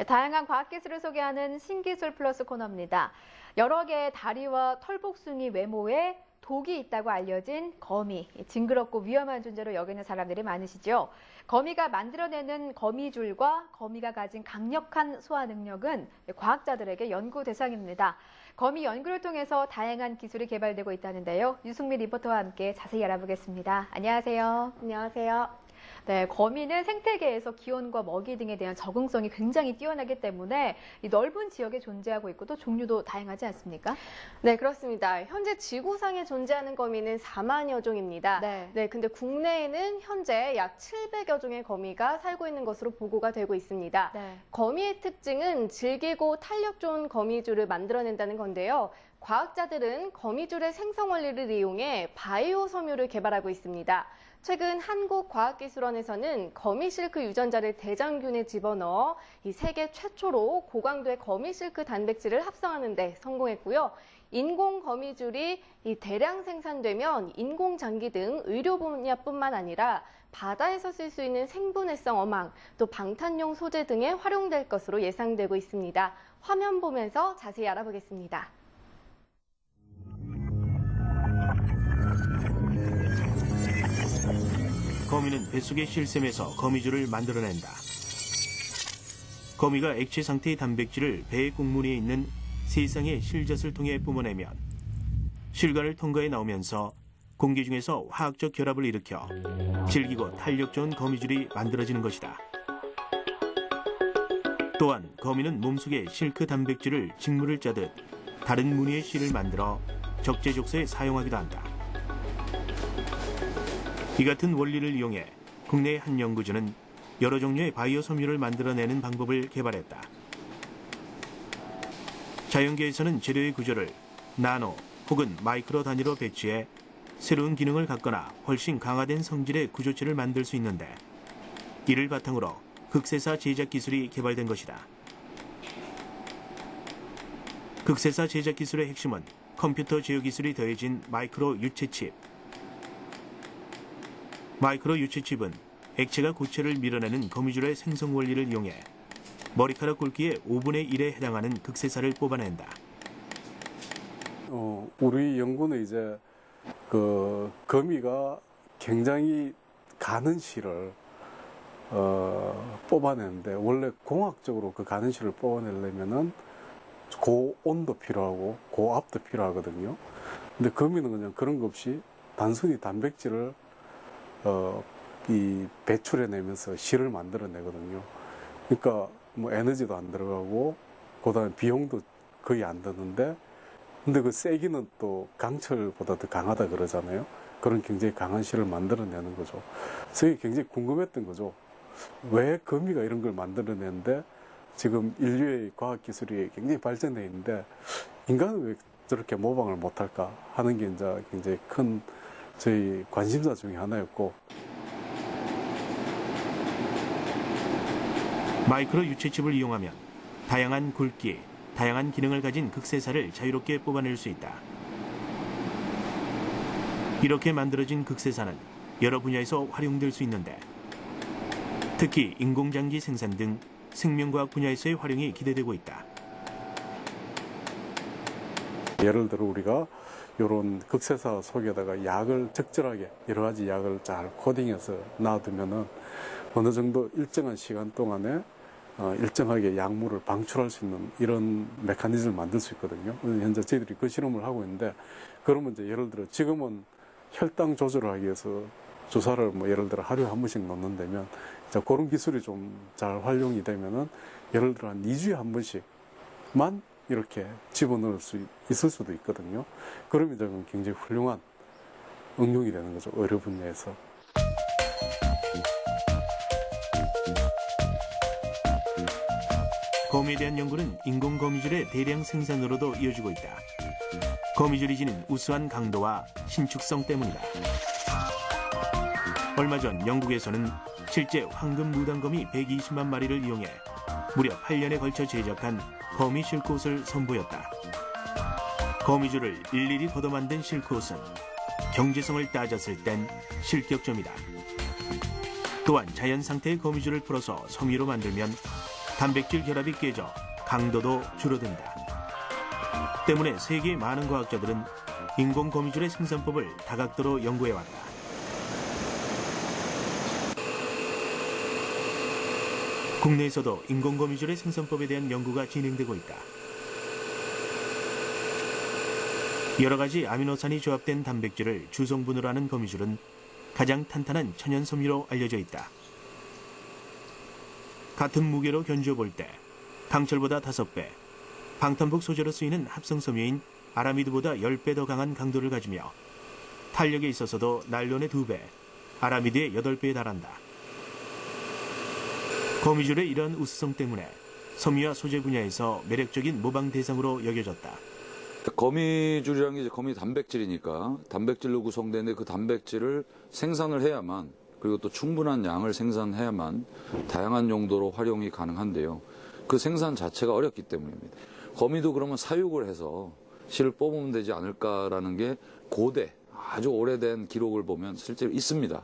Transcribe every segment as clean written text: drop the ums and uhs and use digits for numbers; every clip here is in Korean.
다양한 과학기술을 소개하는 신기술 플러스 코너입니다. 여러 개의 다리와 털복숭이 외모에 독이 있다고 알려진 거미, 징그럽고 위험한 존재로 여기는 사람들이 많으시죠. 거미가 만들어내는 거미줄과 거미가 가진 강력한 소화 능력은 과학자들에게 연구 대상입니다. 거미 연구를 통해서 다양한 기술이 개발되고 있다는데요. 유승미 리포터와 함께 자세히 알아보겠습니다. 안녕하세요. 안녕하세요. 네, 거미는 생태계에서 기온과 먹이 등에 대한 적응성이 굉장히 뛰어나기 때문에 이 넓은 지역에 존재하고 있고 또 종류도 다양하지 않습니까? 네, 그렇습니다. 현재 지구상에 존재하는 거미는 4만여 종입니다. 네. 근데 국내에는 현재 약 700여 종의 거미가 살고 있는 것으로 보고가 되고 있습니다. 네. 거미의 특징은 질기고 탄력 좋은 거미줄을 만들어낸다는 건데요. 과학자들은 거미줄의 생성 원리를 이용해 바이오 섬유를 개발하고 있습니다. 최근 한국과학기술원에서는 거미 실크 유전자를 대장균에 집어넣어 이 세계 최초로 고강도의 거미 실크 단백질을 합성하는 데 성공했고요. 인공 거미줄이 대량 생산되면 인공 장기 등 의료 분야뿐만 아니라 바다에서 쓸 수 있는 생분해성 어망, 또 방탄용 소재 등에 활용될 것으로 예상되고 있습니다. 화면 보면서 자세히 알아보겠습니다. 거미는 뱃속의 실샘에서 거미줄을 만들어낸다. 거미가 액체 상태의 단백질을 배의 꼭무늬에 있는 세상의 실젖을 통해 뿜어내면 실관을 통과해 나오면서 공기 중에서 화학적 결합을 일으켜 질기고 탄력 좋은 거미줄이 만들어지는 것이다. 또한 거미는 몸속에 실크 단백질을 직물을 짜듯 다른 무늬의 실을 만들어 적재적소에 사용하기도 한다. 이 같은 원리를 이용해 국내의 한 연구진은 여러 종류의 바이오 섬유를 만들어내는 방법을 개발했다. 자연계에서는 재료의 구조를 나노 혹은 마이크로 단위로 배치해 새로운 기능을 갖거나 훨씬 강화된 성질의 구조체를 만들 수 있는데 이를 바탕으로 극세사 제작 기술이 개발된 것이다. 극세사 제작 기술의 핵심은 컴퓨터 제어 기술이 더해진 마이크로 유체칩. 마이크로 유체칩은 액체가 고체를 밀어내는 거미줄의 생성 원리를 이용해 머리카락 굵기의 5분의 1에 해당하는 극세사를 뽑아낸다. 우리 연구는 이제 거미가 굉장히 가는 실을 뽑아내는데 원래 공학적으로 그 가는 실을 뽑아내려면은 고온도 필요하고 고압도 필요하거든요. 근데 거미는 그냥 그런 거 없이 단순히 단백질을 배출해내면서 실을 만들어내거든요. 그러니까 뭐 에너지도 안 들어가고 그다음에 비용도 거의 안 드는데 근데 그 세기는 또 강철보다 더 강하다 그러잖아요. 그런 굉장히 강한 실을 만들어내는 거죠. 그래서 이게 굉장히 궁금했던 거죠. 왜 거미가 이런 걸 만들어내는데 지금 인류의 과학기술이 굉장히 발전해 있는데 인간은 왜 저렇게 모방을 못할까 하는 게 이제 굉장히 큰 저희 관심사 중에 하나였고. 마이크로 유체칩을 이용하면 다양한 굵기, 다양한 기능을 가진 극세사를 자유롭게 뽑아낼 수 있다. 이렇게 만들어진 극세사는 여러 분야에서 활용될 수 있는데 특히 인공장기 생산 등 생명과학 분야에서의 활용이 기대되고 있다. 예를 들어 우리가 이런 극세사 속에다가 약을 적절하게 여러 가지 약을 잘 코딩해서 놔두면은 어느 정도 일정한 시간 동안에 일정하게 약물을 방출할 수 있는 이런 메커니즘을 만들 수 있거든요. 현재 저희들이 그 실험을 하고 있는데 그러면 이제 예를 들어 지금은 혈당 조절을 하기 위해서 주사를 뭐 예를 들어 하루에 한 번씩 넣는다면 자, 그런 기술이 좀 잘 활용이 되면은 예를 들어 한 2주에 한 번씩만 이렇게 집어넣을 수 있을 수도 있거든요. 그러면 이제 굉장히 훌륭한 응용이 되는 거죠. 의료 분야에서. 거미에 대한 연구는 인공 거미줄의 대량 생산으로도 이어지고 있다. 거미줄이 지닌 우수한 강도와 신축성 때문이다. 얼마 전 영국에서는 실제 황금 무당거미 120만 마리를 이용해 무려 8년에 걸쳐 제작한 거미 실크옷을 선보였다. 거미줄을 일일이 걷어 만든 실크옷은 경제성을 따졌을 땐 실격점이다. 또한 자연 상태의 거미줄을 풀어서 섬유로 만들면 단백질 결합이 깨져 강도도 줄어든다. 때문에 세계의 많은 과학자들은 인공 거미줄의 생산법을 다각도로 연구해왔다. 국내에서도 인공 거미줄의 생산법에 대한 연구가 진행되고 있다. 여러 가지 아미노산이 조합된 단백질을 주성분으로 하는 거미줄은 가장 탄탄한 천연 섬유로 알려져 있다. 같은 무게로 견주어 볼 때 강철보다 5배, 방탄복 소재로 쓰이는 합성 섬유인 아라미드보다 10배 더 강한 강도를 가지며 탄력에 있어서도 나일론의 2배, 아라미드의 8배에 달한다. 거미줄의 이러한 우수성 때문에 섬유와 소재 분야에서 매력적인 모방 대상으로 여겨졌다. 거미줄이라는 게 이제 거미 단백질이니까 단백질로 구성되는데 그 단백질을 생산을 해야만, 그리고 또 충분한 양을 생산해야만 다양한 용도로 활용이 가능한데요. 그 생산 자체가 어렵기 때문입니다. 거미도 그러면 사육을 해서 실을 뽑으면 되지 않을까라는 게 고대, 아주 오래된 기록을 보면 실제로 있습니다.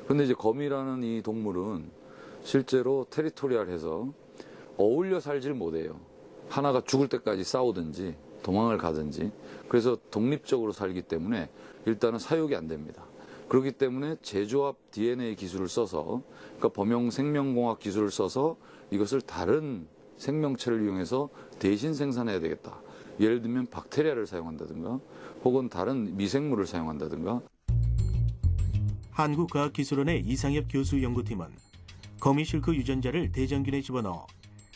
그런데 이제 거미라는 이 동물은 실제로 테리토리얼해서 어울려 살질 못해요. 하나가 죽을 때까지 싸우든지 도망을 가든지, 그래서 독립적으로 살기 때문에 일단은 사육이 안 됩니다. 그렇기 때문에 제조합 DNA 기술을 써서, 그러니까 범용 생명공학 기술을 써서 이것을 다른 생명체를 이용해서 대신 생산해야 되겠다. 예를 들면 박테리아를 사용한다든가 혹은 다른 미생물을 사용한다든가. 한국과학기술원의 이상엽 교수 연구팀은 거미 실크 유전자를 대장균에 집어넣어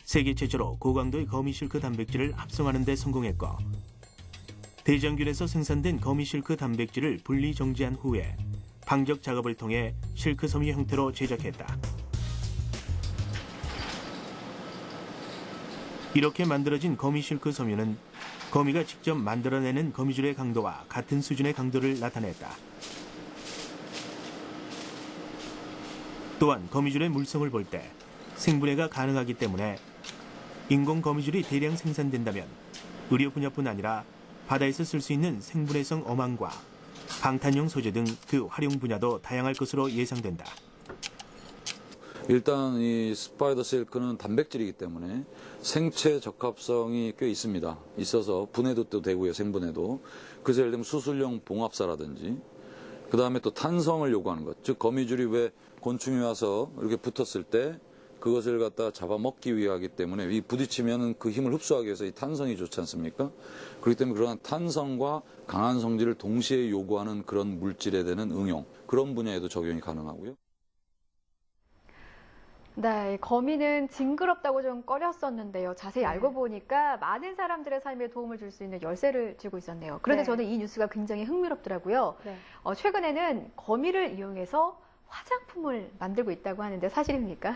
세계 최초로 고강도의 거미 실크 단백질을 합성하는 데 성공했고, 대장균에서 생산된 거미 실크 단백질을 분리 정지한 후에 방적 작업을 통해 실크 섬유 형태로 제작했다. 이렇게 만들어진 거미 실크 섬유는 거미가 직접 만들어내는 거미줄의 강도와 같은 수준의 강도를 나타냈다. 또한 거미줄의 물성을 볼 때 생분해가 가능하기 때문에 인공 거미줄이 대량 생산된다면 의료 분야뿐 아니라 바다에서 쓸 수 있는 생분해성 어망과 방탄용 소재 등 그 활용 분야도 다양할 것으로 예상된다. 일단 이 스파이더 실크는 단백질이기 때문에 생체 적합성이 꽤 있습니다. 있어서 분해도 또 되고요, 생분해도. 그래서 예를 들면 수술용 봉합사라든지, 그 다음에 또 탄성을 요구하는 것. 즉 거미줄이 왜 곤충이 와서 이렇게 붙었을 때 그것을 갖다 잡아먹기 위하기 때문에 이 부딪히면 그 힘을 흡수하기 위해서 이 탄성이 좋지 않습니까? 그렇기 때문에 그러한 탄성과 강한 성질을 동시에 요구하는 그런 물질에 대한 응용, 그런 분야에도 적용이 가능하고요. 네, 거미는 징그럽다고 좀 꺼렸었는데요. 자세히 알고 보니까 많은 사람들의 삶에 도움을 줄 수 있는 열쇠를 쥐고 있었네요. 그런데 네. 저는 이 뉴스가 굉장히 흥미롭더라고요. 네. 최근에는 거미를 이용해서 화장품을 만들고 있다고 하는데 사실입니까?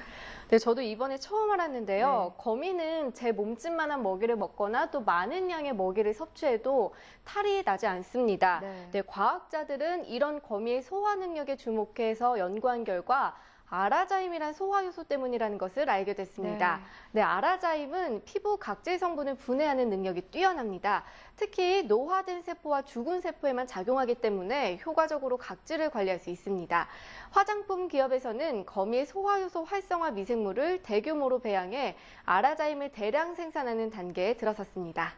네, 저도 이번에 처음 알았는데요. 거미는 제 몸집만한 먹이를 먹거나 또 많은 양의 먹이를 섭취해도 탈이 나지 않습니다. 네, 과학자들은 이런 거미의 소화 능력에 주목해서 연구한 결과 아라자임이란 소화 요소 때문이라는 것을 알게 됐습니다. 네, 아라자임은 피부 각질 성분을 분해하는 능력이 뛰어납니다. 특히 노화된 세포와 죽은 세포에만 작용하기 때문에 효과적으로 각질을 관리할 수 있습니다. 화장품 기업에서는 거미의 소화 요소 활성화 미생물을 대규모로 배양해 아라자임을 대량 생산하는 단계에 들어섰습니다.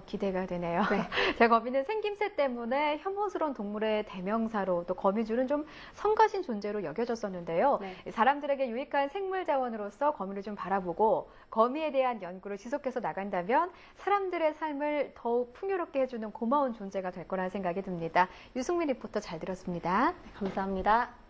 기대가 되네요. 네. 제 거미는 생김새 때문에 혐오스러운 동물의 대명사로, 또 거미줄은 좀 성가신 존재로 여겨졌었는데요. 네. 사람들에게 유익한 생물 자원으로서 거미를 좀 바라보고 거미에 대한 연구를 지속해서 나간다면 사람들의 삶을 더욱 풍요롭게 해주는 고마운 존재가 될 거라는 생각이 듭니다. 유승민 리포터 잘 들었습니다. 감사합니다.